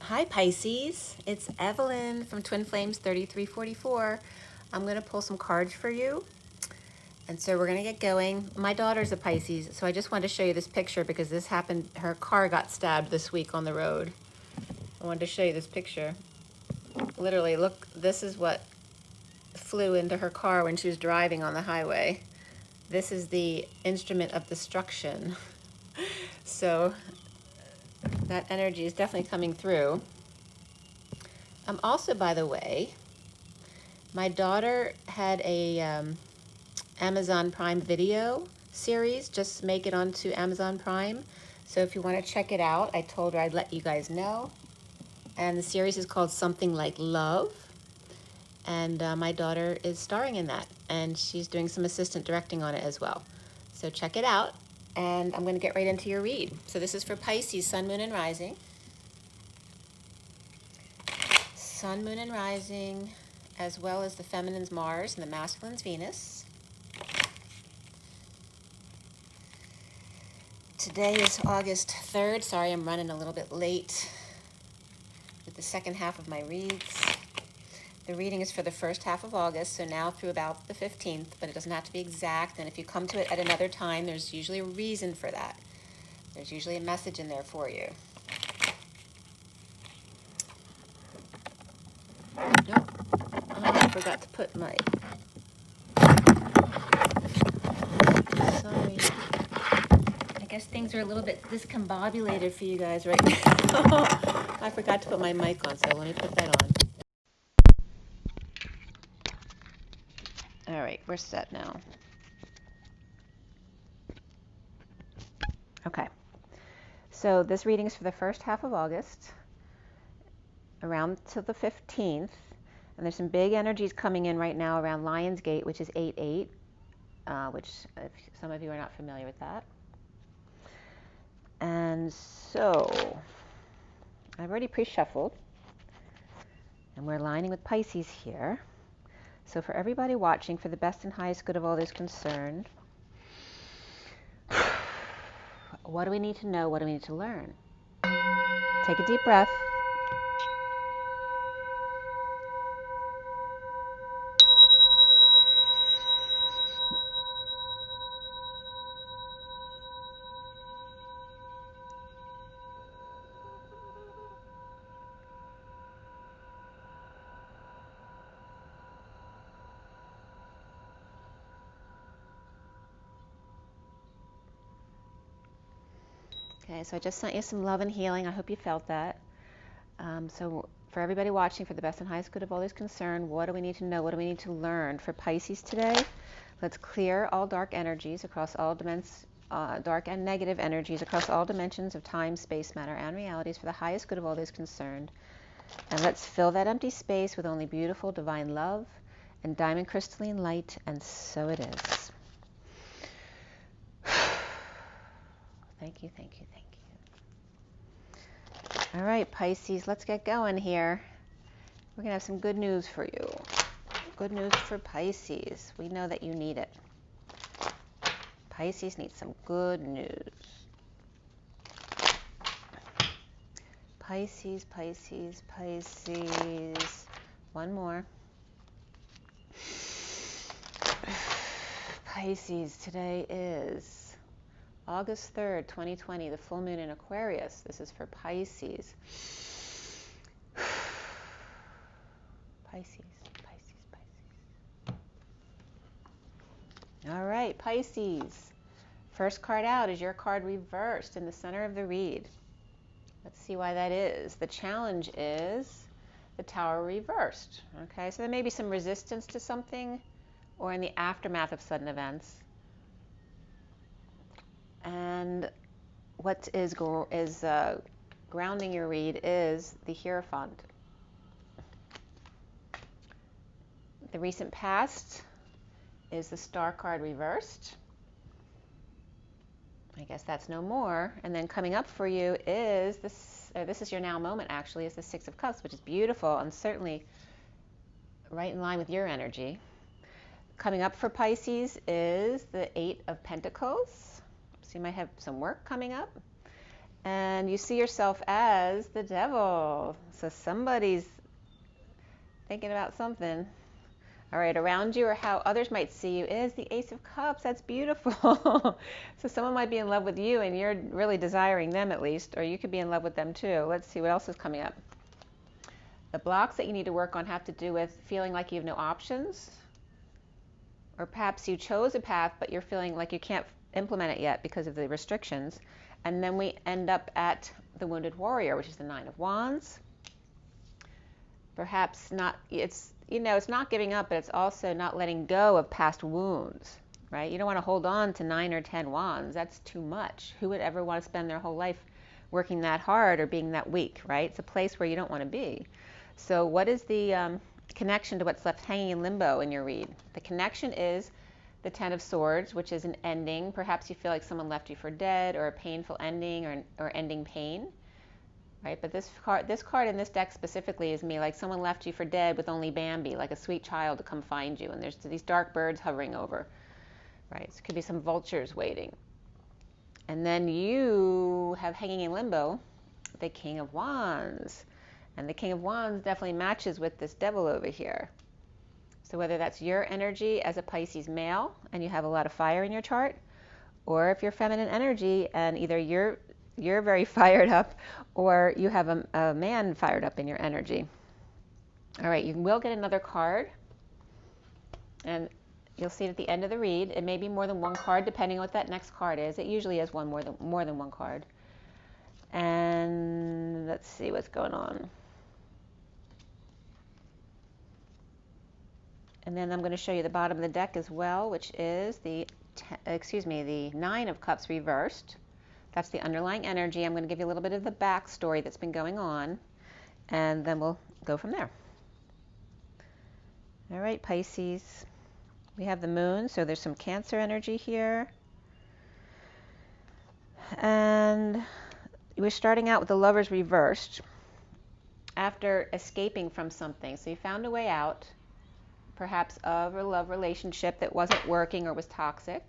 Hi Pisces, it's Evelyn from Twin Flames 3344. I'm going to pull some cards for you. And so we're going to get going. My daughter's a Pisces, so I just wanted to show you this picture because this happened. Her car got stabbed this week on the road. I wanted to show you this picture. Literally, look, this is what flew into her car when she was driving on the highway. This is the instrument of destruction. So that energy is definitely coming through. Also, by the way, my daughter had a Amazon Prime Video series, just make it onto Amazon Prime. So if you want to check it out, I told her I'd let you guys know. And the series is called Something Like Love. And my daughter is starring in that. And she's doing some assistant directing on it as well. So check it out. And I'm going to get right into your read. So this is for Pisces, Sun, Moon, and Rising. Sun, Moon, and Rising, as well as the feminine's Mars and the masculine's Venus. Today is August 3rd. Sorry, I'm running a little bit late with the second half of my reads. The reading is for the first half of August, so now through about the 15th, but it doesn't have to be exact. And if you come to it at another time, there's usually a reason for that. There's usually a message in there for you. Nope. I forgot to put my... Sorry. I guess things are a little bit discombobulated for you guys right now. I forgot to put my mic on, so let me put that on. All right, we're set now. Okay. So this reading is for the first half of August, around to the 15th. And there's some big energies coming in right now around Lionsgate, which is 8/8, which if some of you are not familiar with that. And so I've already pre-shuffled, and we're aligning with Pisces here. So for everybody watching, for the best and highest good of all those concerned, what do we need to know? What do we need to learn? Take a deep breath. Okay, so I just sent you some love and healing. I hope you felt that. So for everybody watching, for the best and highest good of all those concerned, what do we need to know? What do we need to learn? For Pisces today, let's clear all dark energies across all dimensions, dark and negative energies across all dimensions of time, space, matter, and realities for the highest good of all those concerned. And let's fill that empty space with only beautiful divine love and diamond crystalline light, and so it is. Thank you, thank you, thank you. All right, Pisces, let's get going here. We're going to have some good news for you. Good news for Pisces. We know that you need it. Pisces needs some good news. Pisces, Pisces, Pisces. One more. Pisces, today is August 3rd, 2020, the full moon in Aquarius. This is for Pisces. Pisces, Pisces, Pisces. All right, Pisces. First card out is your card reversed in the center of the read. Let's see why that is. The challenge is the Tower reversed. Okay, so there may be some resistance to something or in the aftermath of sudden events. And what is grounding your read is the Hierophant. The recent past is the Star card reversed. I guess that's no more. And then coming up for you is this is your now moment actually, is the Six of Cups, which is beautiful and certainly right in line with your energy. Coming up for Pisces is the Eight of Pentacles. So you might have some work coming up. And you see yourself as the devil. So somebody's thinking about something. All right, around you or how others might see you is the Ace of Cups. That's beautiful. So someone might be in love with you and you're really desiring them at least, or you could be in love with them too. Let's see what else is coming up. The blocks that you need to work on have to do with feeling like you have no options, or perhaps you chose a path but you're feeling like you can't implement it yet because of the restrictions. And then we end up at the Wounded Warrior, which is the Nine of Wands. Perhaps not, it's not giving up, but it's also not letting go of past wounds, right? You don't want to hold on to 9 or 10 wands. That's too much. Who would ever want to spend their whole life working that hard or being that weak, right? It's a place where you don't want to be. So what is the connection to what's left hanging in limbo in your read? The connection is the Ten of Swords, which is an ending. Perhaps you feel like someone left you for dead, or a painful ending, or ending pain. Right? But this card in this deck specifically is me, like someone left you for dead with only Bambi, like a sweet child to come find you, and there's these dark birds hovering over, right? So it could be some vultures waiting. And then you have hanging in limbo the King of Wands, and the King of Wands definitely matches with this devil over here. So whether that's your energy as a Pisces male and you have a lot of fire in your chart, or if you're feminine energy and either you're very fired up, or you have a man fired up in your energy. All right, you will get another card, and you'll see it at the end of the read. It may be more than one card, depending on what that next card is. It usually is more than one card. And let's see what's going on. And then I'm going to show you the bottom of the deck as well, which is the Nine of Cups reversed. That's the underlying energy. I'm going to give you a little bit of the backstory that's been going on, and then we'll go from there. All right, Pisces. We have the moon, so there's some Cancer energy here. And we're starting out with the Lovers reversed after escaping from something. So you found a way out, perhaps of a love relationship that wasn't working or was toxic.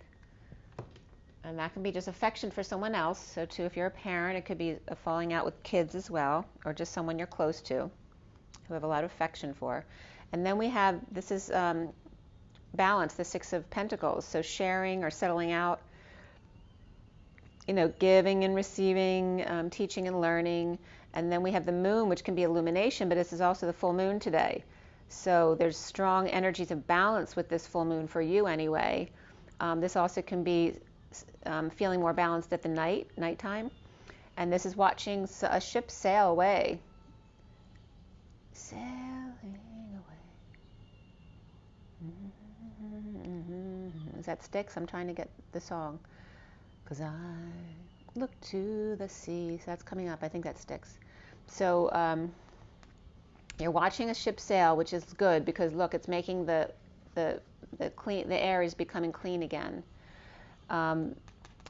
And that can be just affection for someone else. So too, if you're a parent, it could be a falling out with kids as well, or just someone you're close to, who have a lot of affection for. And then we have, this is balance, the Six of Pentacles. So sharing or settling out, giving and receiving, teaching and learning. And then we have the moon, which can be illumination, but this is also the full moon today. So there's strong energies of balance with this full moon for you anyway. This also can be feeling more balanced at the nighttime. And this is watching a ship sail away. Sailing away. Is that Styx? I'm trying to get the song. 'Cause I look to the sea. So that's coming up. I think that's Styx. So you're watching a ship sail, which is good because look, it's making the air is becoming clean again.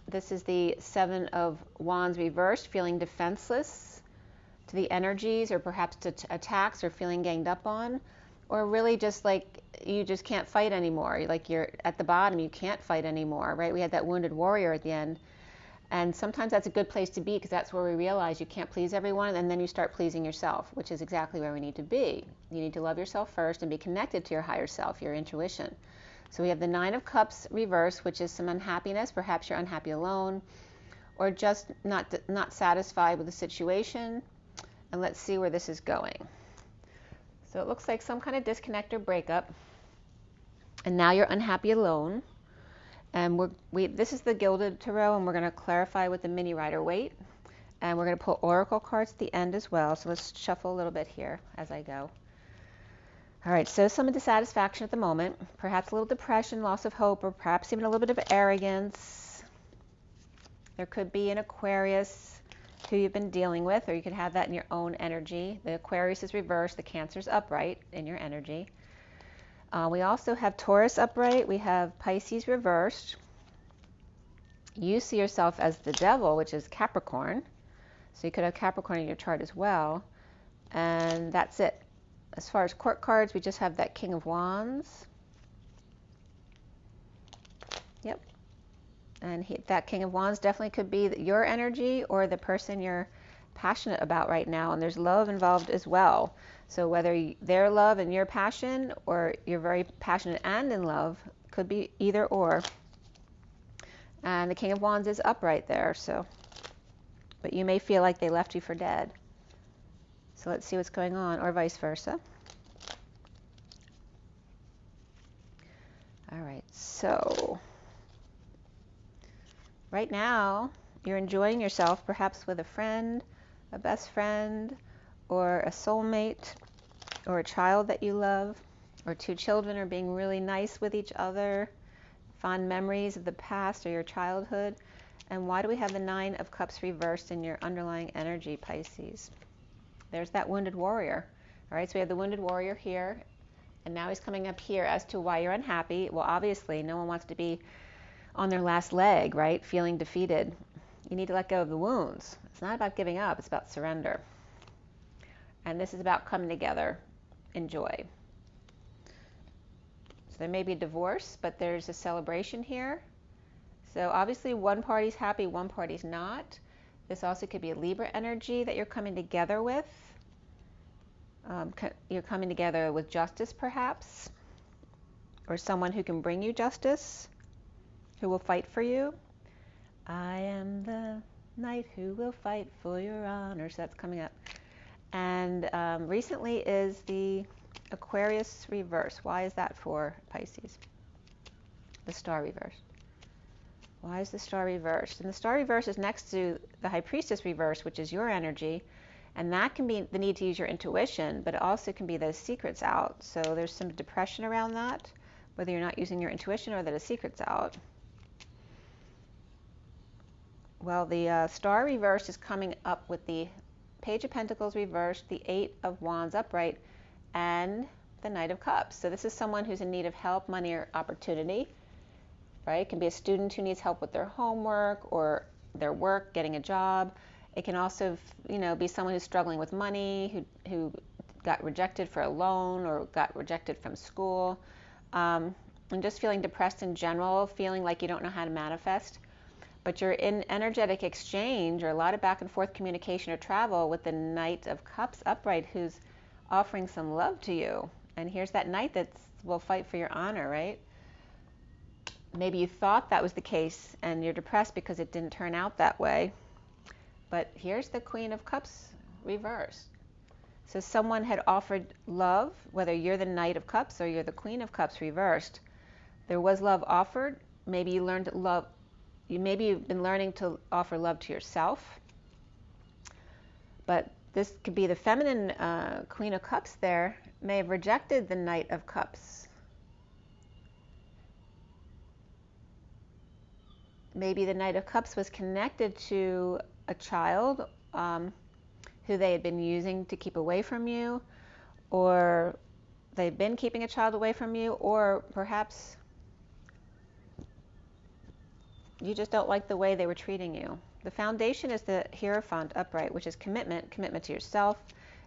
This is the Seven of Wands reversed, feeling defenseless to the energies, or perhaps to attacks, or feeling ganged up on, or really just like you just can't fight anymore. Like you're at the bottom, you can't fight anymore, right? We had that Wounded Warrior at the end. And sometimes that's a good place to be, because that's where we realize you can't please everyone, and then you start pleasing yourself, which is exactly where we need to be. You need to love yourself first and be connected to your higher self, your intuition. So we have the Nine of Cups reversed, which is some unhappiness. Perhaps you're unhappy alone, or just not satisfied with the situation. And let's see where this is going. So it looks like some kind of disconnect or breakup. And now you're unhappy alone. And this is the Gilded Tarot, and we're going to clarify with the Mini Rider Waite. And we're going to pull oracle cards at the end as well. So let's shuffle a little bit here as I go. All right, so some dissatisfaction at the moment, perhaps a little depression, loss of hope, or perhaps even a little bit of arrogance. There could be an Aquarius who you've been dealing with, or you could have that in your own energy. The Aquarius is reversed, the Cancer's upright in your energy. We also have Taurus upright, we have Pisces reversed. You see yourself as the devil, which is Capricorn. So you could have Capricorn in your chart as well. And that's it. As far as court cards, we just have that King of Wands. Yep. And that King of Wands definitely could be your energy or the person you're passionate about right now. And there's love involved as well. So whether their love and your passion, or you're very passionate and in love, could be either or. And the King of Wands is upright there, so, but you may feel like they left you for dead. So let's see what's going on, or vice versa. All right, so right now you're enjoying yourself, perhaps with a friend, a best friend, or a soulmate, or a child that you love, or two children are being really nice with each other, fond memories of the past or your childhood. And why do we have the Nine of Cups reversed in your underlying energy, Pisces? There's that wounded warrior. All right, so we have the wounded warrior here, and now he's coming up here as to why you're unhappy. Well, obviously, no one wants to be on their last leg, right? Feeling defeated. You need to let go of the wounds. It's not about giving up, it's about surrender. And this is about coming together in joy. So there may be a divorce, but there's a celebration here. So obviously one party's happy, one party's not. This also could be a Libra energy that you're coming together with. You're coming together with justice, perhaps, or someone who can bring you justice, who will fight for you. I am the knight who will fight for your honor. So that's coming up. And recently is the Aquarius reverse. Why is that for Pisces? The star reverse. Why is the star reversed? And the star reverse is next to the High Priestess reverse, which is your energy. And that can be the need to use your intuition, but it also can be those secrets out. So there's some depression around that, whether you're not using your intuition or that a secret's out. Well, the star reverse is coming up with the Page of Pentacles reversed, the Eight of Wands upright, and the Knight of Cups. So this is someone who's in need of help, money, or opportunity, right? It can be a student who needs help with their homework or their work, getting a job. It can also, be someone who's struggling with money, who got rejected for a loan or got rejected from school, and just feeling depressed in general, feeling like you don't know how to manifest. But you're in energetic exchange or a lot of back and forth communication or travel with the Knight of Cups upright, who's offering some love to you. And here's that knight that will fight for your honor, right? Maybe you thought that was the case and you're depressed because it didn't turn out that way. But here's the Queen of Cups reversed. So someone had offered love, whether you're the Knight of Cups or you're the Queen of Cups reversed. There was love offered. Maybe you learned love. Maybe you've been learning to offer love to yourself. But this could be the feminine Queen of Cups there may have rejected the Knight of Cups. Maybe the Knight of Cups was connected to a child who they had been using to keep away from you, or they've been keeping a child away from you, or perhaps you just don't like the way they were treating you. The foundation is the Hierophant upright, which is commitment to yourself.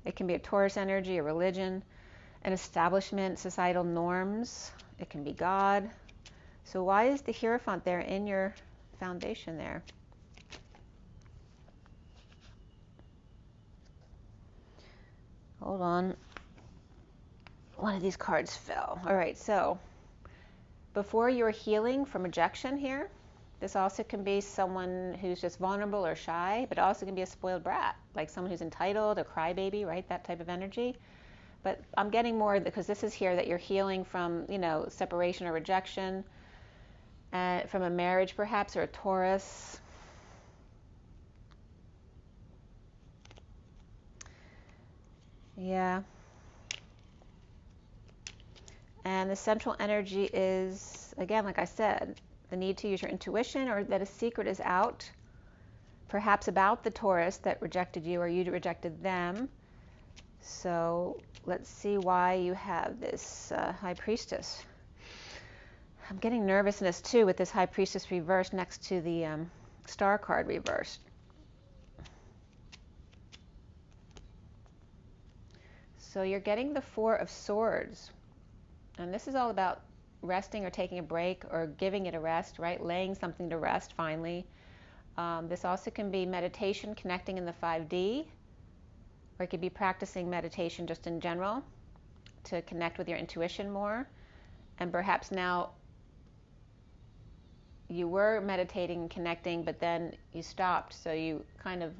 It can be a Taurus energy, a religion, an establishment, societal norms. It can be God. So why is the Hierophant there in your foundation there? Hold on. One of these cards fell. All right, so before you're healing from rejection here, this also can be someone who's just vulnerable or shy, but also can be a spoiled brat, like someone who's entitled, a crybaby, right? That type of energy. But I'm getting more, because this is here that you're healing from, separation or rejection, from a marriage perhaps, or a Taurus. Yeah. And the central energy is, again, like I said, the need to use your intuition, or that a secret is out, perhaps about the Taurus that rejected you or you rejected them. So let's see why you have this High Priestess. I'm getting nervousness too with this High Priestess reversed next to the Star card reversed. So you're getting the Four of Swords. And this is all about resting or taking a break or giving it a rest, right? Laying something to rest finally. This also can be meditation, connecting in the 5D, or it could be practicing meditation just in general to connect with your intuition more. And perhaps now you were meditating and connecting, but then you stopped, so you kind of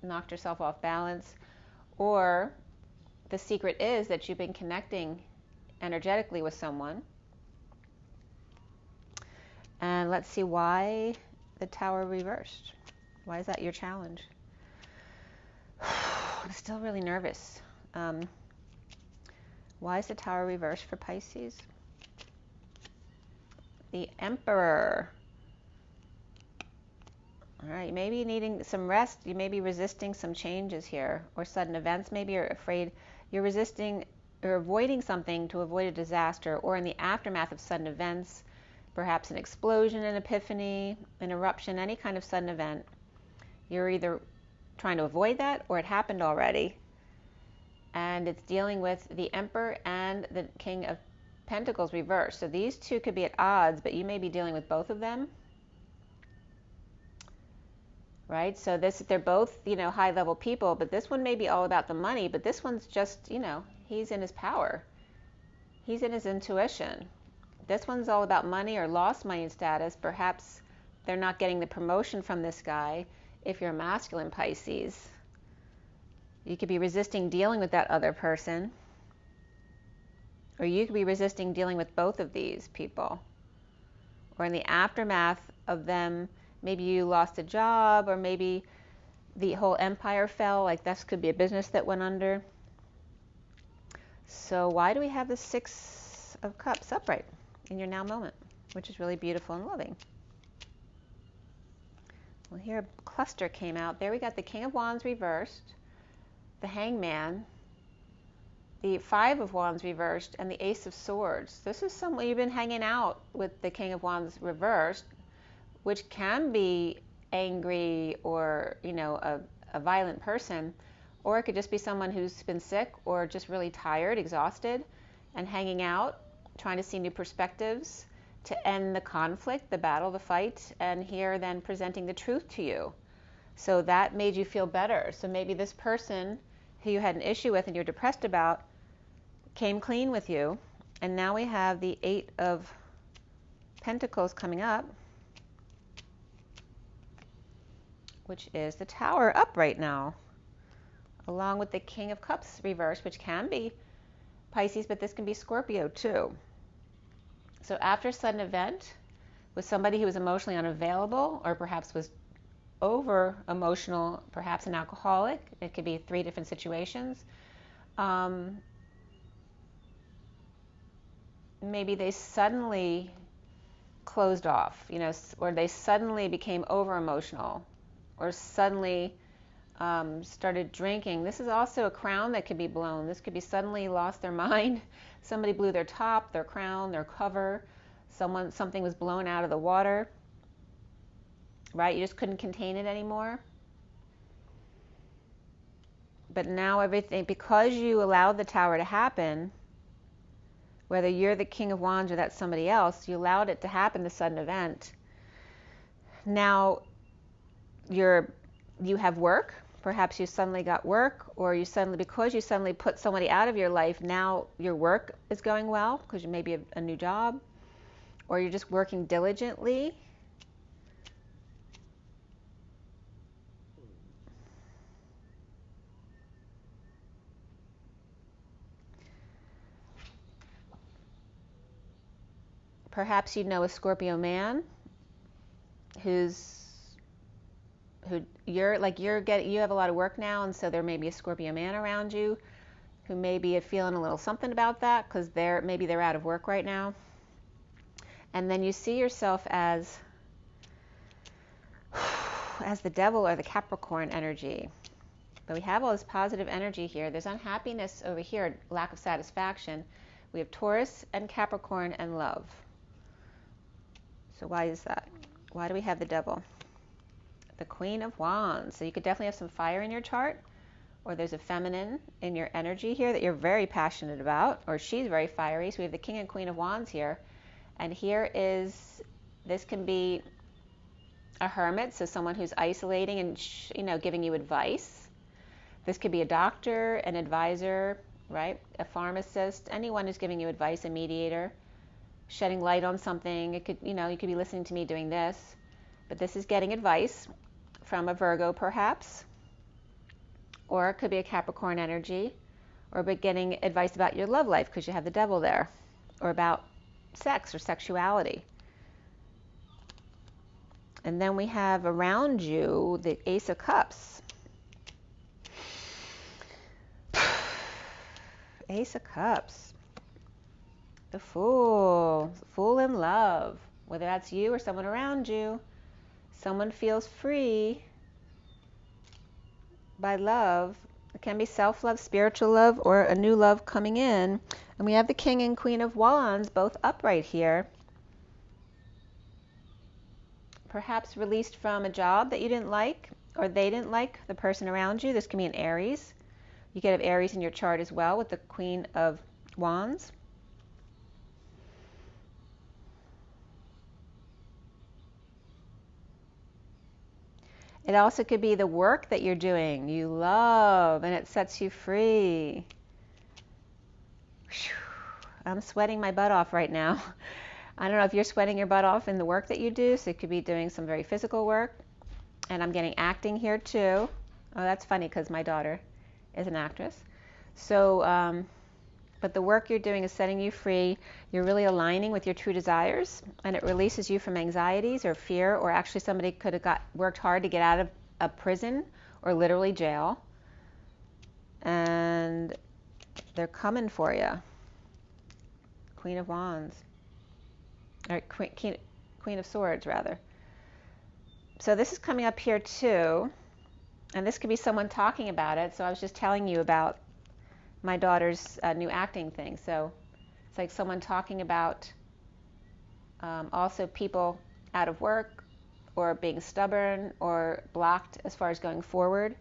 knocked yourself off balance. Or the secret is that you've been connecting energetically with someone. And let's see why the Tower reversed. Why is that your challenge? I'm still really nervous. Why is the Tower reversed for Pisces? The Emperor. All right, maybe needing some rest. You may be resisting some changes here or sudden events. Maybe you're afraid you're resisting or avoiding something to avoid a disaster, or in the aftermath of sudden events, perhaps an explosion, an epiphany, an eruption, any kind of sudden event. You're either trying to avoid that or it happened already. And it's dealing with the Emperor and the King of Pentacles reversed. So these two could be at odds, but you may be dealing with both of them. Right? So they're both, high level people, but this one may be all about the money, but this one's just, he's in his power. He's in his intuition. This one's all about money or lost money status. Perhaps they're not getting the promotion from this guy. If you're a masculine Pisces, you could be resisting dealing with that other person, or you could be resisting dealing with both of these people. Or in the aftermath of them, maybe you lost a job, or maybe the whole empire fell, like this could be a business that went under. So why do we have the Six of Cups upright in your now moment, which is really beautiful and loving? Well, here a cluster came out. There we got the King of Wands reversed, the Hangman, the Five of Wands reversed, and the Ace of Swords. This is someone you've been hanging out with, the King of Wands reversed, which can be angry or, a violent person, or it could just be someone who's been sick or just really tired, exhausted, and hanging out, trying to see new perspectives to end the conflict, the battle, the fight, and here then presenting the truth to you. So that made you feel better. So maybe this person who you had an issue with and you're depressed about came clean with you, and now we have the Eight of Pentacles coming up, which is the Tower up right now, along with the King of Cups reversed, which can be Pisces, but this can be Scorpio too. So after a sudden event with somebody who was emotionally unavailable, or perhaps was over emotional, perhaps an alcoholic, it could be 3 different situations. Maybe they suddenly closed off, or they suddenly became over emotional, or suddenly started drinking. This is also a crown that could be blown. This could be suddenly lost their mind. Somebody blew their top, their crown, their cover. Something was blown out of the water. Right? You just couldn't contain it anymore. But now everything, because you allowed the Tower to happen, whether you're the King of Wands or that's somebody else, you allowed it to happen, the sudden event. Now you have work. Perhaps you suddenly got work, or because you suddenly put somebody out of your life, now your work is going well because you maybe have a new job, or you're just working diligently. Perhaps you know a Scorpio man you have a lot of work now, and so there may be a Scorpio man around you who may be feeling a little something about that because maybe they're out of work right now. And then you see yourself as the Devil or the Capricorn energy. But we have all this positive energy here. There's unhappiness over here, lack of satisfaction. We have Taurus and Capricorn and love. So why is that? Why do we have the Devil? The Queen of Wands. So you could definitely have some fire in your chart, or there's a feminine in your energy here that you're very passionate about, or she's very fiery. So we have the King and Queen of Wands here. And here is, this can be a hermit, so someone who's isolating and giving you advice. This could be a doctor, an advisor, right? A pharmacist, anyone who's giving you advice, a mediator, shedding light on something. It could, you could be listening to me doing this, but this is getting advice from a Virgo perhaps, or it could be a Capricorn energy, or getting advice about your love life because you have the devil there, or about sex or sexuality. And then we have around you the Ace of Cups. Ace of Cups. The Fool. Fool in love. Whether that's you or someone around you. Someone feels free by love. It can be self-love, spiritual love, or a new love coming in. And we have the King and Queen of Wands both upright here. Perhaps released from a job that you didn't like, or they didn't like, the person around you. This can be an Aries. You could have Aries in your chart as well with the Queen of Wands. It also could be the work that you're doing, you love, and it sets you free. Whew. I'm sweating my butt off right now. I don't know if you're sweating your butt off in the work that you do, so it could be doing some very physical work. And I'm getting acting here too. Oh, that's funny because my daughter is an actress. So, but the work you're doing is setting you free. You're really aligning with your true desires, and it releases you from anxieties or fear, or actually somebody could have worked hard to get out of a prison or literally jail, and they're coming for you. Queen of Wands. Or Queen of Swords, rather. So this is coming up here too, and this could be someone talking about it. So I was just telling you about my daughter's new acting thing. So it's like someone talking about also people out of work, or being stubborn or blocked as far as going forward.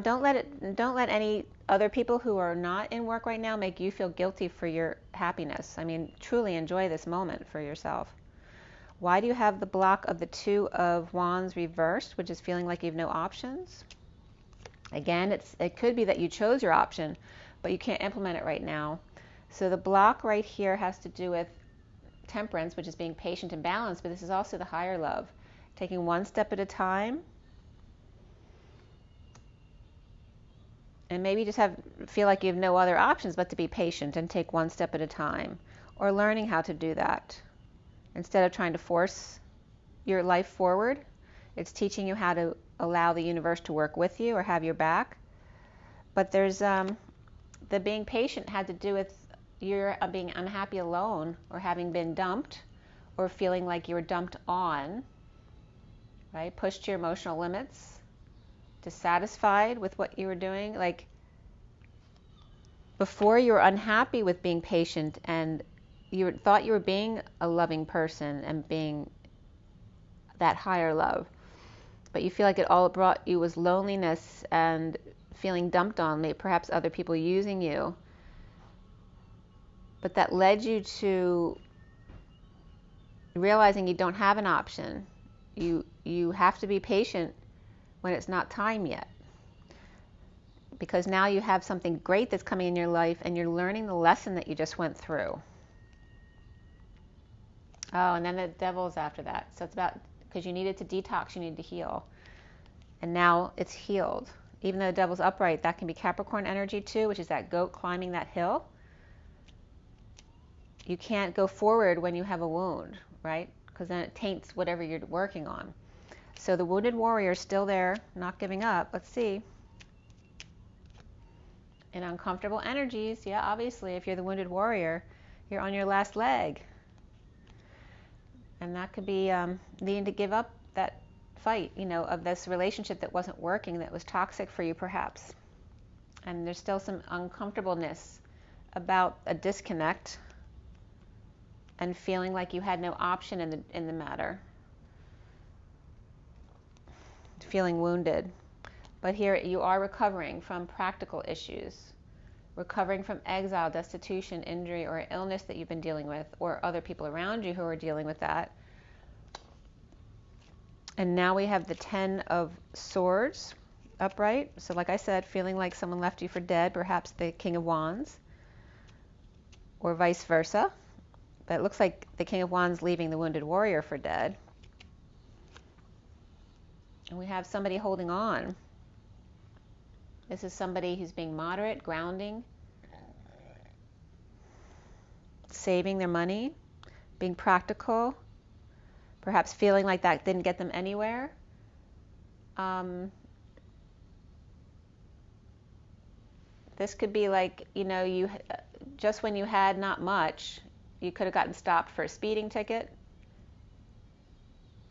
Don't let any other people who are not in work right now make you feel guilty for your happiness. I mean, truly enjoy this moment for yourself. Why do you have the block of the Two of Wands reversed, which is feeling like you have no options? Again, it could be that you chose your option, but you can't implement it right now. So the block right here has to do with temperance, which is being patient and balanced, but this is also the higher love, taking one step at a time. And maybe you just feel like you have no other options but to be patient and take one step at a time, or learning how to do that. Instead of trying to force your life forward, it's teaching you how to allow the universe to work with you or have your back. But there's the being patient had to do with your being unhappy alone, or having been dumped, or feeling like you were dumped on, right? Pushed to your emotional limits, dissatisfied with what you were doing. Like before, you were unhappy with being patient, and you thought you were being a loving person and being that higher love, but you feel like all it brought you was loneliness and feeling dumped on, maybe perhaps other people using you. But that led you to realizing you don't have an option. You have to be patient when it's not time yet, because now you have something great that's coming in your life, and you're learning the lesson that you just went through. Oh, and then the devil's after that. So it's about, because you needed to detox, you needed to heal, and now it's healed. Even though the devil's upright, that can be Capricorn energy too, which is that goat climbing that hill. You can't go forward when you have a wound, right? Because then it taints whatever you're working on. So the wounded warrior is still there, not giving up. Let's see. In uncomfortable energies, yeah, obviously, if you're the wounded warrior, you're on your last leg. And that could be needing to give up that fight, of this relationship that wasn't working, that was toxic for you perhaps. And there's still some uncomfortableness about a disconnect. and feeling like you had no option in the matter. Feeling wounded. But here you are recovering from practical issues, recovering from exile, destitution, injury, or illness that you've been dealing with, or other people around you who are dealing with that. And now we have the 10 of Swords upright. So like I said, feeling like someone left you for dead, perhaps the King of Wands, or vice versa. But it looks like the King of Wands leaving the wounded warrior for dead. And we have somebody holding on. This is somebody who's being moderate, grounding, saving their money, being practical, perhaps feeling like that didn't get them anywhere. This could be like, you know, you just when you had not much, you could have gotten stopped for a speeding ticket.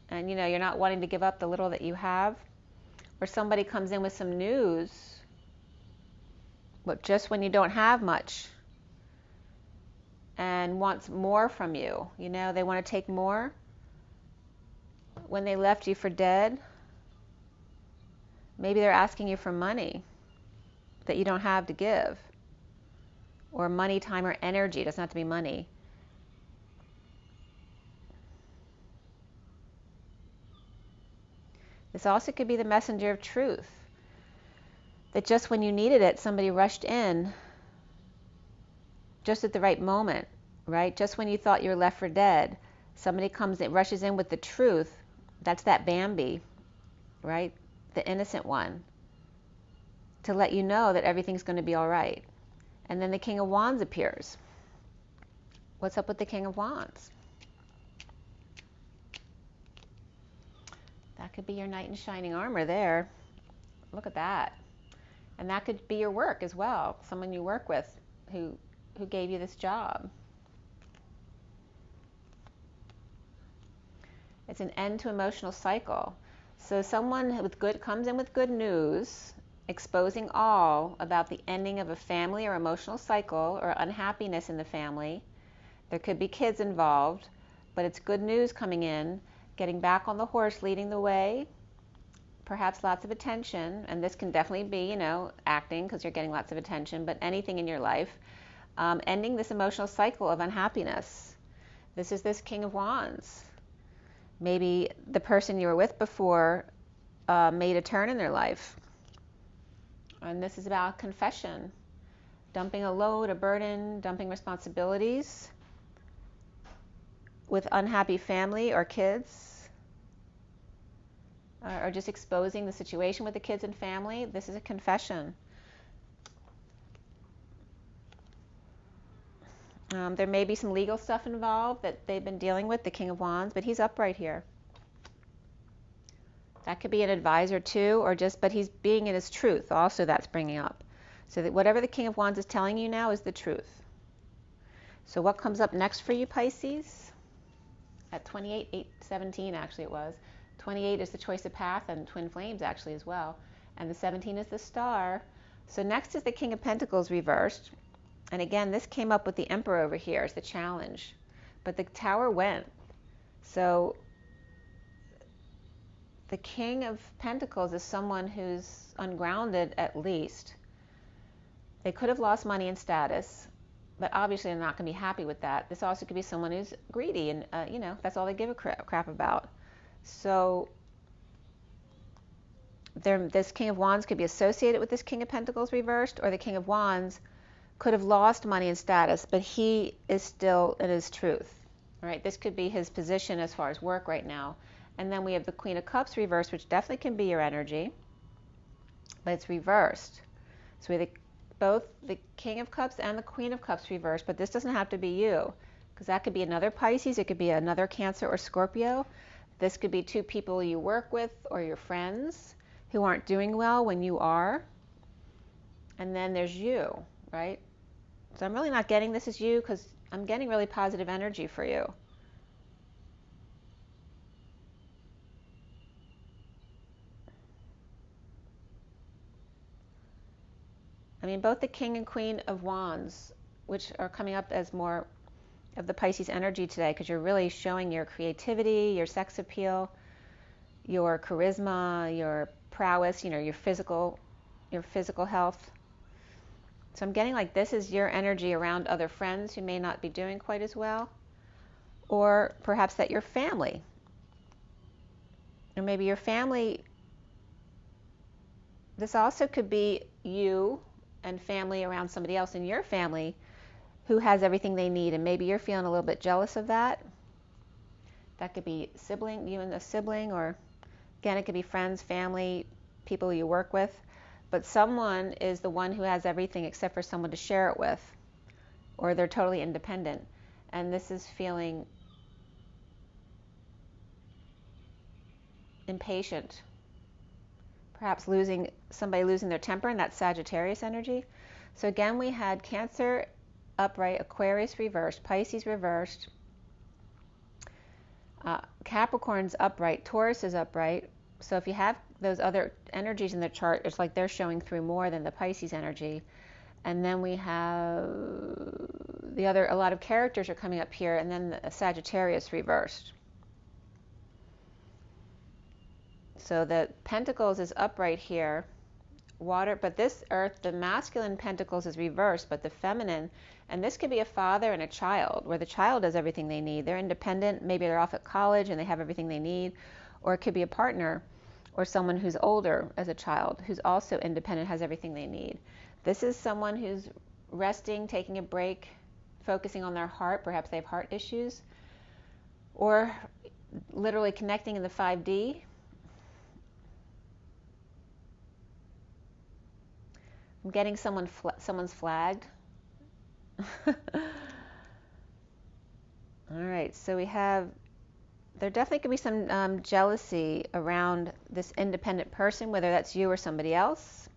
And, you know, you're not wanting to give up the little that you have. Or somebody comes in with some news, but just when you don't have much and wants more from you. You know, they want to take more. When they left you for dead, maybe they're asking you for money that you don't have to give. Or money, time, or energy. It doesn't have to be money. This also could be the messenger of truth. That just when you needed it, somebody rushed in just at the right moment, right? Just when you thought you were left for dead, somebody comes in, rushes in with the truth. That's that Bambi, right? The innocent one. To let you know that everything's going to be all right. And then the King of Wands appears. What's up with the King of Wands? That could be your knight in shining armor there. Look at that. And that could be your work as well. Someone you work with who gave you this job. It's an end to emotional cycle. So someone with good comes in with good news, exposing all about the ending of a family or emotional cycle or unhappiness in the family. There could be kids involved, but it's good news coming in, getting back on the horse, leading the way, perhaps lots of attention, and this can definitely be, you know, acting because you're getting lots of attention, but anything in your life, ending this emotional cycle of unhappiness. This is this King of Wands. Maybe the person you were with before made a turn in their life. And this is about confession, dumping a load, a burden, dumping responsibilities with unhappy family or kids. Or just exposing the situation with the kids and family. This is a confession. There may be some legal stuff involved that they've been dealing with, the King of Wands, but he's upright here. That could be an advisor too, or just, but he's being in his truth also, that's bringing up. So that whatever the King of Wands is telling you now is the truth. So what comes up next for you, Pisces? At 28, 8, 17 actually it was. 28 is the choice of path, and twin flames actually as well. And the 17 is the star. So next is the King of Pentacles reversed. And again, this came up with the Emperor over here as the challenge. But the Tower went. So the King of Pentacles is someone who's ungrounded at least. They could have lost money and status, but obviously they're not going to be happy with that. This also could be someone who's greedy and, you know, that's all they give a crap about. So this King of Wands could be associated with this King of Pentacles reversed, or the King of Wands could have lost money and status, but he is still in his truth. All right, this could be his position as far as work right now. And then we have the Queen of Cups reversed, which definitely can be your energy, but it's reversed. So we have both the King of Cups and the Queen of Cups reversed, but this doesn't have to be you, because that could be another Pisces, it could be another Cancer or Scorpio. This could be two people you work with or your friends who aren't doing well when you are. And then there's you, right? So I'm really not getting this as you because I'm getting really positive energy for you. I mean, both the King and Queen of Wands, which are coming up as more of the Pisces energy today, because you're really showing your creativity, your sex appeal, your charisma, your prowess, you know, your physical health. So I'm getting like this is your energy around other friends who may not be doing quite as well, or perhaps that your family, or maybe your family. This also could be you and family around somebody else in your family who has everything they need, and maybe you're feeling a little bit jealous of that. That could be sibling, you and a sibling, or again, it could be friends, family, people you work with. But someone is the one who has everything except for someone to share it with, or they're totally independent. And this is feeling impatient. Perhaps somebody losing their temper, and that's Sagittarius energy. So again, we had Cancer upright, Aquarius reversed, Pisces reversed, Capricorn's upright, Taurus is upright. So if you have those other energies in the chart, it's like they're showing through more than the Pisces energy. And then we have a lot of characters are coming up here, and then the Sagittarius reversed. So the Pentacles is upright here, water, but this Earth, the masculine Pentacles is reversed, but the feminine, and this could be a father and a child, where the child has everything they need. They're independent, maybe they're off at college and they have everything they need, or it could be a partner or someone who's older as a child, who's also independent, has everything they need. This is someone who's resting, taking a break, focusing on their heart. Perhaps they have heart issues, or literally connecting in the 5D. I'm getting someone's flagged. All right, so we have, there definitely could be some jealousy around this independent person, whether that's you or somebody else.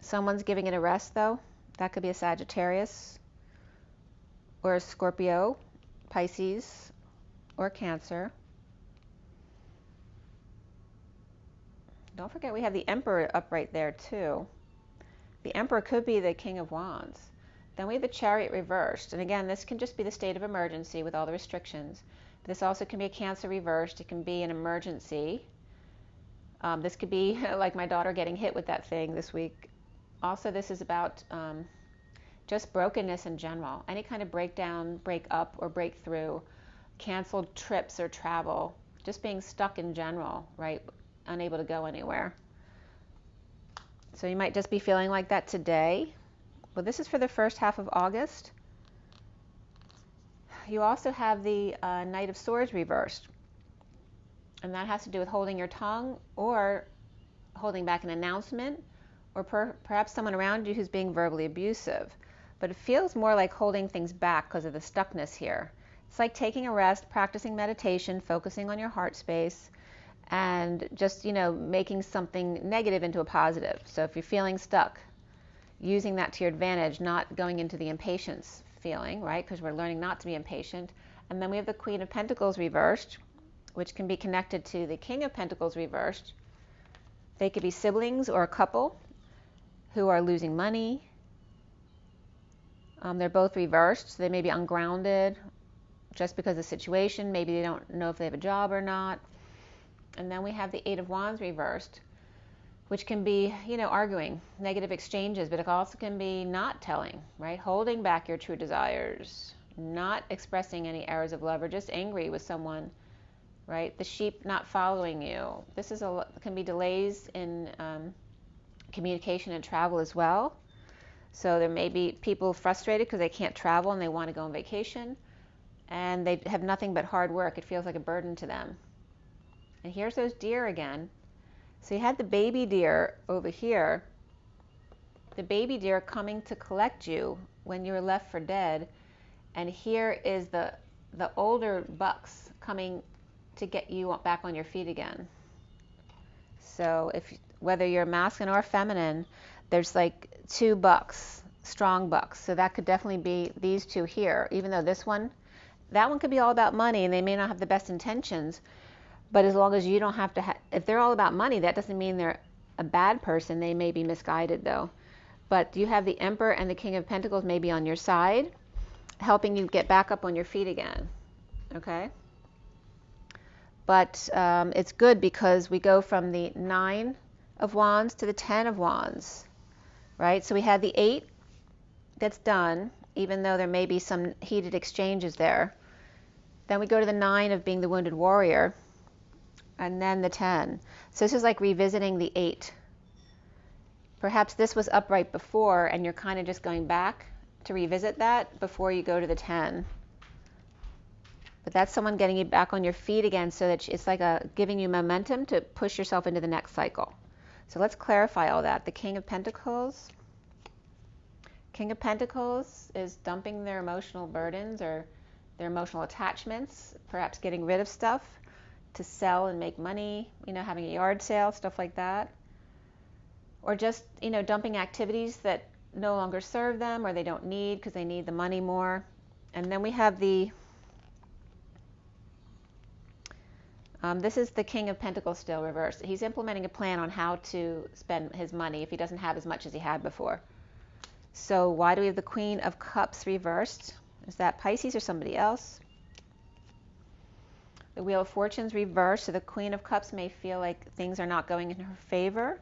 Someone's giving it a rest, though. That could be a Sagittarius, or a Scorpio, Pisces, or Cancer. Don't forget we have the Emperor upright there too. The Emperor could be the King of Wands. Then we have the Chariot reversed. And again, this can just be the state of emergency with all the restrictions. But this also can be a Cancer reversed. It can be an emergency. This could be like my daughter getting hit with that thing this week. Also, this is about just brokenness in general. Any kind of breakdown, break up, or breakthrough, canceled trips or travel, just being stuck in general, right? Unable to go anywhere. So you might just be feeling like that today. Well, this is for the first half of August. You also have the Knight of Swords reversed. And that has to do with holding your tongue, or holding back an announcement, or perhaps someone around you who's being verbally abusive. But it feels more like holding things back because of the stuckness here. It's like taking a rest, practicing meditation, focusing on your heart space, and just, you know, making something negative into a positive. So if you're feeling stuck, using that to your advantage, not going into the impatience feeling, right? Because we're learning not to be impatient. And then we have the Queen of Pentacles reversed, which can be connected to the King of Pentacles reversed. They could be siblings or a couple who are losing money. They're both reversed, so they may be ungrounded just because of the situation. Maybe they don't know if they have a job or not. And then we have the Eight of Wands reversed, which can be, you know, arguing, negative exchanges, but it also can be not telling, right? Holding back your true desires, not expressing any errors of love, or just angry with someone, right? The sheep not following you. This is can be delays in communication and travel as well. So there may be people frustrated because they can't travel and they want to go on vacation, and they have nothing but hard work. It feels like a burden to them. And here's those deer again. So you had the baby deer over here, the baby deer coming to collect you when you were left for dead. And here is the older bucks coming to get you back on your feet again. So whether you're masculine or feminine, there's like two bucks, strong bucks. So that could definitely be these two here, even though that one could be all about money, and they may not have the best intentions. But as long as you don't have to, if they're all about money, that doesn't mean they're a bad person. They may be misguided though. But you have the Emperor and the King of Pentacles maybe on your side, helping you get back up on your feet again, okay? But it's good because we go from the 9 of Wands to the 10 of Wands, right? So we had the 8 that's done, even though there may be some heated exchanges there. Then we go to the 9 of being the wounded warrior, and then the 10. So this is like revisiting the 8. Perhaps this was upright before, and you're kind of just going back to revisit that before you go to the 10. But that's someone getting you back on your feet again, so that it's like giving you momentum to push yourself into the next cycle. So let's clarify all that. The King of Pentacles. King of Pentacles is dumping their emotional burdens or their emotional attachments, perhaps getting rid of stuff to sell and make money, you know, having a yard sale, stuff like that. Or just, you know, dumping activities that no longer serve them or they don't need because they need the money more. And then we have the, this is the King of Pentacles still reversed. He's implementing a plan on how to spend his money if he doesn't have as much as he had before. So why do we have the Queen of Cups reversed? Is that Pisces or somebody else? The Wheel of Fortune's reversed, so the Queen of Cups may feel like things are not going in her favor.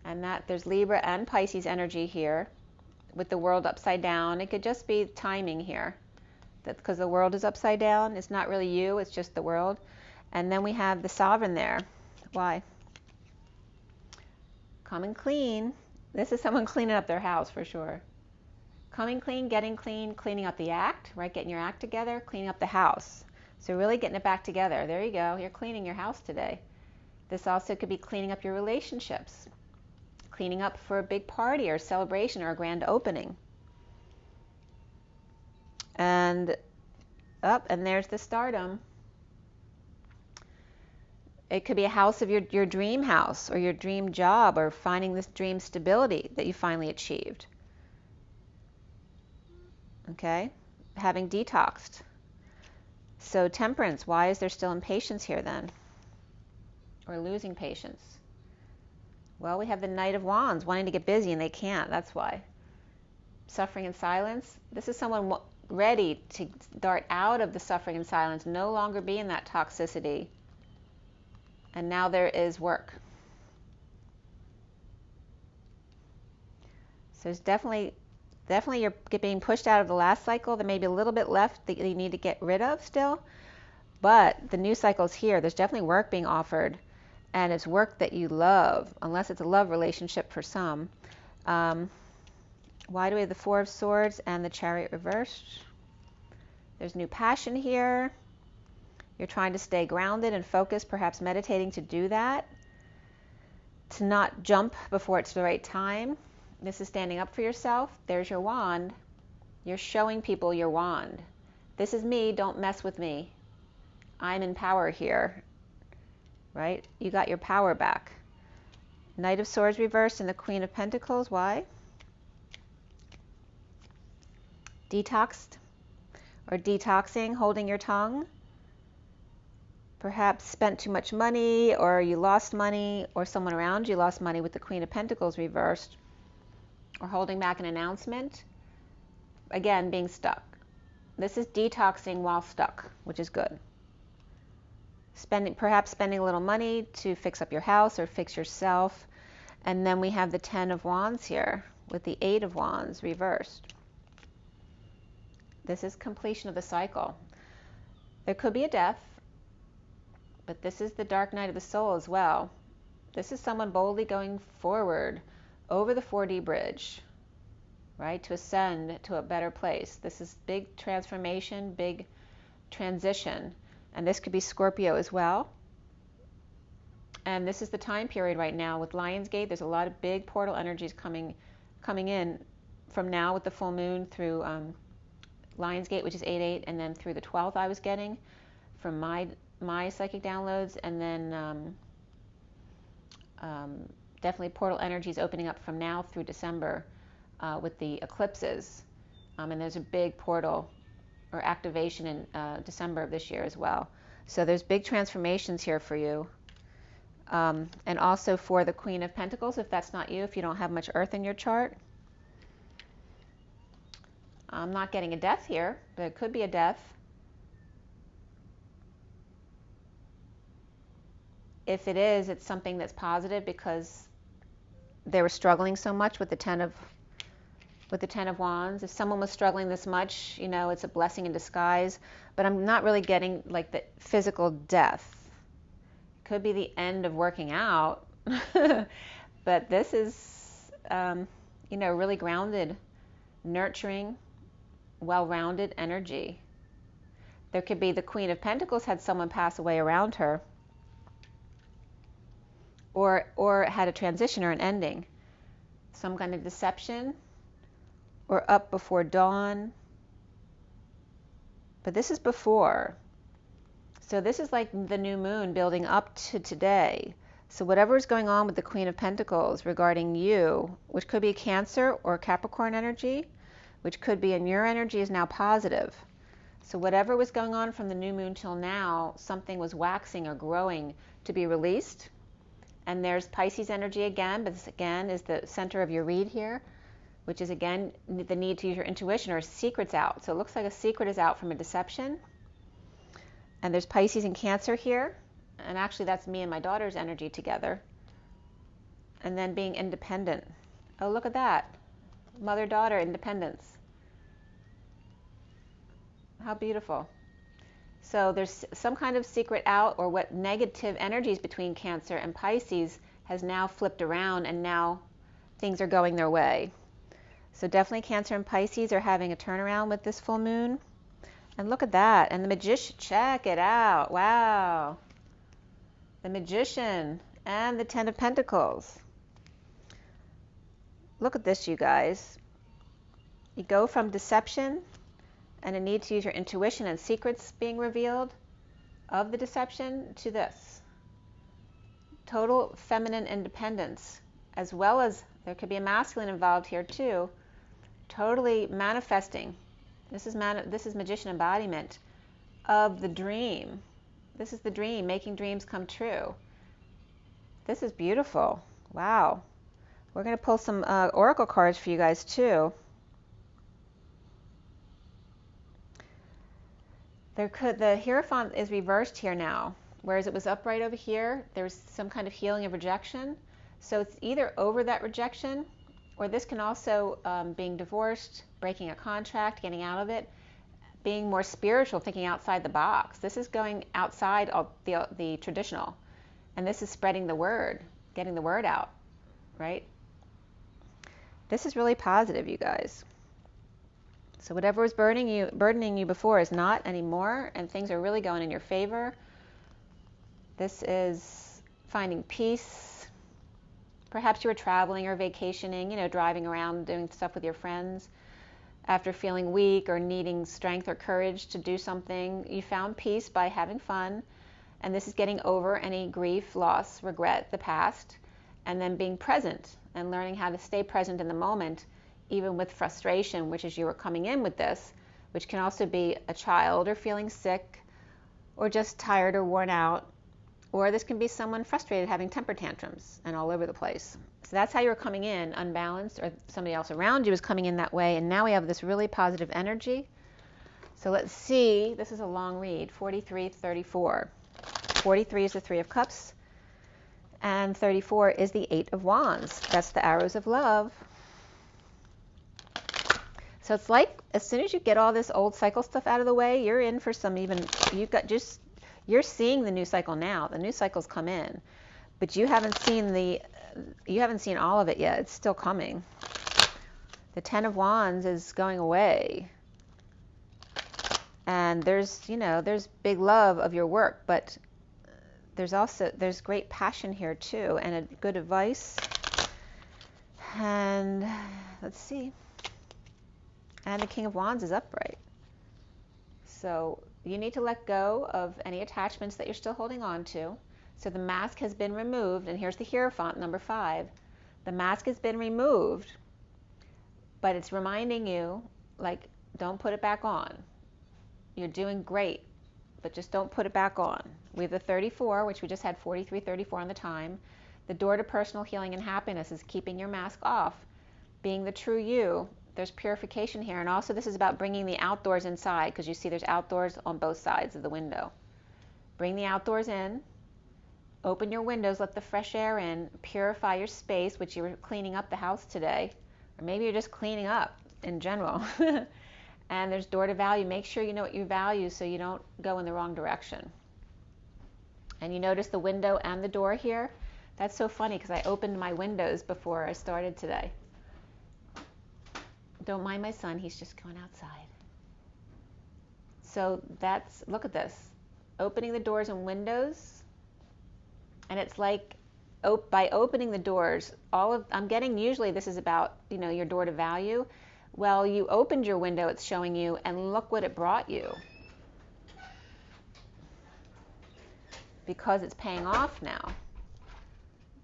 And that there's Libra and Pisces energy here with the world upside down. It could just be timing here. That's because the world is upside down. It's not really you, it's just the world. And then we have the Sovereign there. Why? Coming clean. This is someone cleaning up their house for sure. Coming clean, getting clean, cleaning up the act, right? Getting your act together, cleaning up the house. So really getting it back together. There you go. You're cleaning your house today. This also could be cleaning up your relationships. Cleaning up for a big party or celebration or a grand opening. And and there's the Stardom. It could be a house of your dream house or your dream job or finding this dream stability that you finally achieved. Okay? Having detoxed. So Temperance, why is there still impatience here then? Or losing patience? Well, we have the Knight of Wands wanting to get busy and they can't. That's why. Suffering in silence. This is someone ready to dart out of the suffering in silence, no longer be in that toxicity. And now there is work. So it's definitely you're being pushed out of the last cycle. There may be a little bit left that you need to get rid of still. But the new cycle's here. There's definitely work being offered. And it's work that you love, unless it's a love relationship for some. Why do we have the Four of Swords and the Chariot reversed? There's new passion here. You're trying to stay grounded and focused, perhaps meditating to do that. To not jump before it's the right time. This is standing up for yourself. There's your wand. You're showing people your wand. This is me, don't mess with me. I'm in power here. Right? You got your power back. Knight of Swords reversed and the Queen of Pentacles. Why? Detoxed or detoxing, holding your tongue. Perhaps spent too much money or you lost money or someone around you lost money with the Queen of Pentacles reversed. Or holding back an announcement. Again, being stuck. This is detoxing while stuck, which is good. Perhaps spending a little money to fix up your house or fix yourself. And then we have the 10 of Wands here with the 8 of Wands reversed. This is completion of the cycle. There could be a death, but this is the dark night of the soul as well. This is someone boldly going forward over the 4D bridge, right, to ascend to a better place. This is big transformation, big transition. And this could be Scorpio as well. And this is the time period right now with Lionsgate. There's a lot of big portal energies coming in from now with the full moon through Lionsgate, which is 8/8, and then through the 12th I was getting from my psychic downloads. And then definitely portal energies opening up from now through December with the eclipses. And there's a big portal or activation in December of this year as well. So there's big transformations here for you. And also for the Queen of Pentacles, if that's not you, if you don't have much earth in your chart. I'm not getting a death here, but it could be a death. If it is, it's something that's positive because they were struggling so much with the Ten of Wands. If someone was struggling this much, you know, it's a blessing in disguise. But I'm not really getting like the physical death. Could be the end of working out. But this is, you know, really grounded, nurturing, well-rounded energy. There could be the Queen of Pentacles had someone pass away around her, or had a transition or an ending, some kind of deception, or up before dawn. But this is before. So this is like the new moon building up to today. So whatever is going on with the Queen of Pentacles regarding you, which could be Cancer or Capricorn energy, which could be in your energy, is now positive. So whatever was going on from the new moon till now, something was waxing or growing to be released. And there's Pisces energy again, but this again is the center of your read here, which is again the need to use your intuition, or a secret's out. So it looks like a secret is out from a deception. And there's Pisces and Cancer here. And actually that's me and my daughter's energy together. And then being independent. Oh, look at that. Mother-daughter independence. How beautiful. So there's some kind of secret out, or what negative energies between Cancer and Pisces has now flipped around, and now things are going their way. So definitely Cancer and Pisces are having a turnaround with this full moon. And look at that. And the Magician, check it out. Wow. The Magician and the Ten of Pentacles. Look at this, you guys. You go from deception and a need to use your intuition and secrets being revealed of the deception to this. Total feminine independence, as well as there could be a masculine involved here too. Totally manifesting. This is Magician embodiment of the dream. This is the dream, making dreams come true. This is beautiful. Wow. We're going to pull some oracle cards for you guys too. The Hierophant is reversed here now, whereas it was upright over here. There's some kind of healing of rejection. So it's either over that rejection, or this can also being divorced, breaking a contract, getting out of it, being more spiritual, thinking outside the box. This is going outside of the traditional, and this is spreading the word, getting the word out, right? This is really positive, you guys. So whatever was burdening you before is not anymore, and things are really going in your favor. This is finding peace. Perhaps you were traveling or vacationing, you know, driving around, doing stuff with your friends. After feeling weak or needing strength or courage to do something, you found peace by having fun. And this is getting over any grief, loss, regret, the past, and then being present and learning how to stay present in the moment, even with frustration, which is you were coming in with this, which can also be a child or feeling sick or just tired or worn out, or this can be someone frustrated having temper tantrums and all over the place. So that's how you're coming in, unbalanced, or somebody else around you is coming in that way, and now we have this really positive energy. So let's see, this is a long read, 43, 34. 43 is the Three of Cups, and 34 is the Eight of Wands. That's the arrows of love. So it's like as soon as you get all this old cycle stuff out of the way, you're in for some you're seeing the new cycle now. The new cycle's come in, but you haven't seen all of it yet. It's still coming. The Ten of Wands is going away. And there's big love of your work, but there's great passion here too, and a good advice. And let's see. And the King of Wands is upright. So you need to let go of any attachments that you're still holding on to. So the mask has been removed, and here's the Hierophant, number 5. The mask has been removed, but it's reminding you, like, don't put it back on. You're doing great. but just don't put it back on. We have the 34, which we just had 4334 on the time. The door to personal healing and happiness is keeping your mask off, being the true you. There's purification here, and also this is about bringing the outdoors inside, because you see there's outdoors on both sides of the window. Bring the outdoors in, open your windows, let the fresh air in, purify your space, which you were cleaning up the house today, or maybe you're just cleaning up in general. And there's door to value. Make sure you know what you value so you don't go in the wrong direction. And you notice the window and the door here? That's so funny because I opened my windows before I started today. Don't mind my son, he's just going outside. So that's, look at this. Opening the doors and windows. And it's like, by opening the doors, I'm getting, usually this is about, your door to value. Well, you opened your window, it's showing you, and look what it brought you. Because it's paying off now.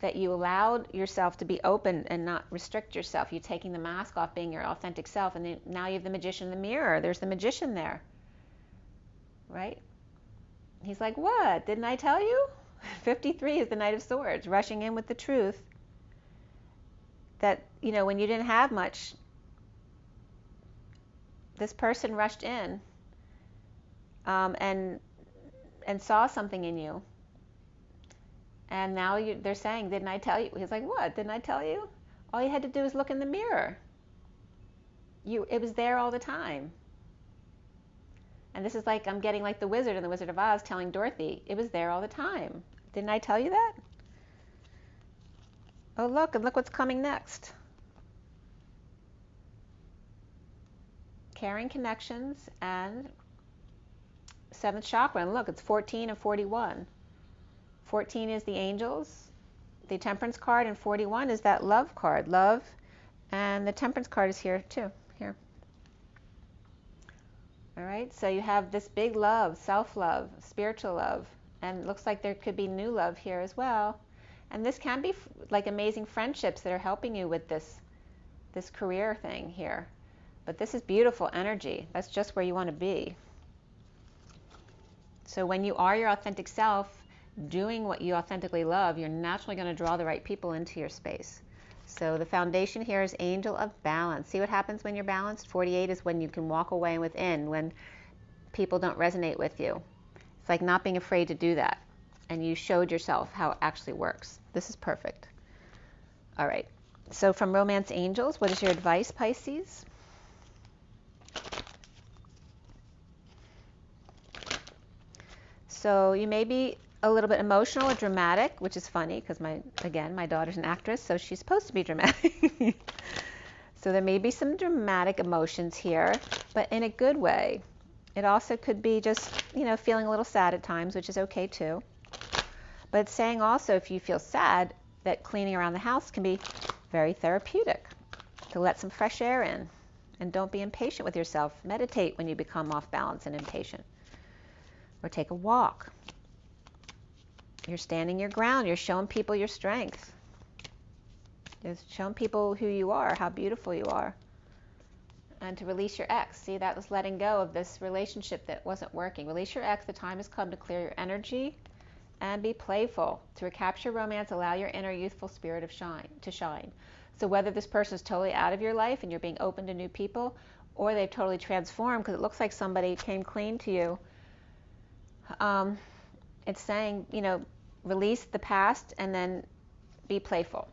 That you allowed yourself to be open and not restrict yourself. You're taking the mask off, being your authentic self, and then now you have the magician in the mirror. There's the magician there. Right? He's like, what? Didn't I tell you? 53 is the Knight of Swords, rushing in with the truth. That, when you didn't have much, this person rushed in and saw something in you. And now they're saying, didn't I tell you? He's like, what? Didn't I tell you? All you had to do was look in the mirror. It was there all the time. And this is like, I'm getting like the wizard in The Wizard of Oz telling Dorothy, it was there all the time. Didn't I tell you that? Oh, look, and look what's coming next. Caring connections and 7th chakra. And look, it's 14 and 41. 14 is the angels, the temperance card, and 41 is that love card, love. And the temperance card is here too, here. All right, so you have this big love, self-love, spiritual love, and it looks like there could be new love here as well. And this can be like amazing friendships that are helping you with this career thing here. But this is beautiful energy. That's just where you want to be. So when you are your authentic self, doing what you authentically love, you're naturally going to draw the right people into your space. So the foundation here is Angel of Balance. See what happens when you're balanced? 48 is when you can walk away within, when people don't resonate with you. It's like not being afraid to do that. And you showed yourself how it actually works. This is perfect. All right. So from Romance Angels, what is your advice, Pisces? So you may be a little bit emotional or dramatic, which is funny because my daughter's an actress, so she's supposed to be dramatic. So there may be some dramatic emotions here, but in a good way. It also could be just, feeling a little sad at times, which is okay too. But it's saying also, if you feel sad, that cleaning around the house can be very therapeutic, to let some fresh air in. And don't be impatient with yourself. Meditate when you become off balance and impatient. Or take a walk. You're standing your ground. You're showing people your strength. You're showing people who you are, how beautiful you are. And to release your ex. See, that was letting go of this relationship that wasn't working. Release your ex. The time has come to clear your energy and be playful. To recapture romance, allow your inner youthful spirit to shine. So whether this person is totally out of your life and you're being open to new people, or they've totally transformed, because it looks like somebody came clean to you, it's saying, release the past and then be playful.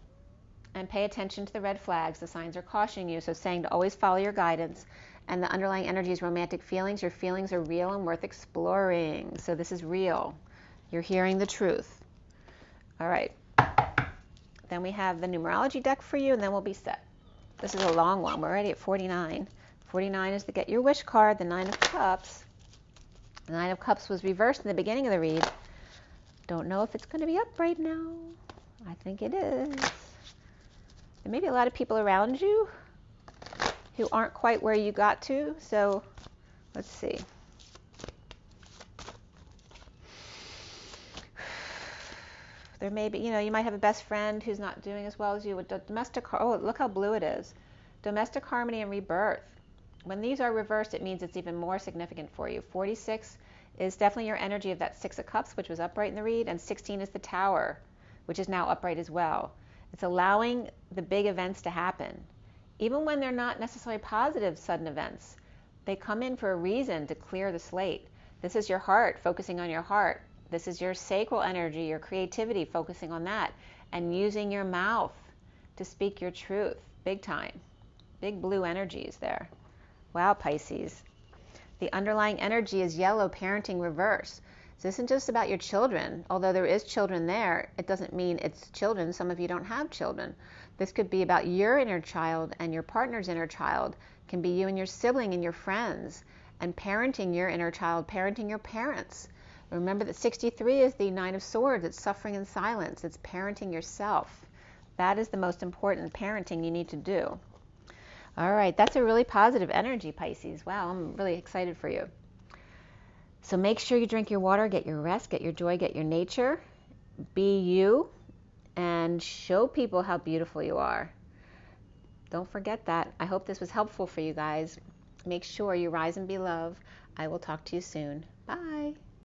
And pay attention to the red flags. The signs are cautioning you. So saying to always follow your guidance. And the underlying energy is romantic feelings. Your feelings are real and worth exploring. So this is real. You're hearing the truth. All right. Then we have the numerology deck for you, and then we'll be set. This is a long one. We're already at 49. 49 is the Get Your Wish card, the 9 of Cups. The 9 of Cups was reversed in the beginning of the read. Don't know if it's going to be up right now. I think it is. There may be a lot of people around you who aren't quite where you got to. So let's see. There may be, you might have a best friend who's not doing as well as you. With domestic, oh, look how blue it is. Domestic harmony and rebirth. When these are reversed, it means it's even more significant for you. 46 is definitely your energy of that Six of Cups, which was upright in the read, and 16 is the Tower, which is now upright as well. It's allowing the big events to happen. Even when they're not necessarily positive sudden events, they come in for a reason to clear the slate. This is your heart, focusing on your heart. This is your sacral energy, your creativity, focusing on that, and using your mouth to speak your truth, big time. Big blue energies there. Wow, Pisces. The underlying energy is yellow, parenting reverse. So this isn't just about your children. Although there is children there, it doesn't mean it's children. Some of you don't have children. This could be about your inner child and your partner's inner child. It can be you and your sibling and your friends, and parenting your inner child, parenting your parents. Remember that 63 is the Nine of Swords. It's suffering in silence. It's parenting yourself. That is the most important parenting you need to do. All right, that's a really positive energy, Pisces. Wow, I'm really excited for you. So make sure you drink your water, get your rest, get your joy, get your nature. Be you, and show people how beautiful you are. Don't forget that. I hope this was helpful for you guys. Make sure you rise and be love. I will talk to you soon. Bye.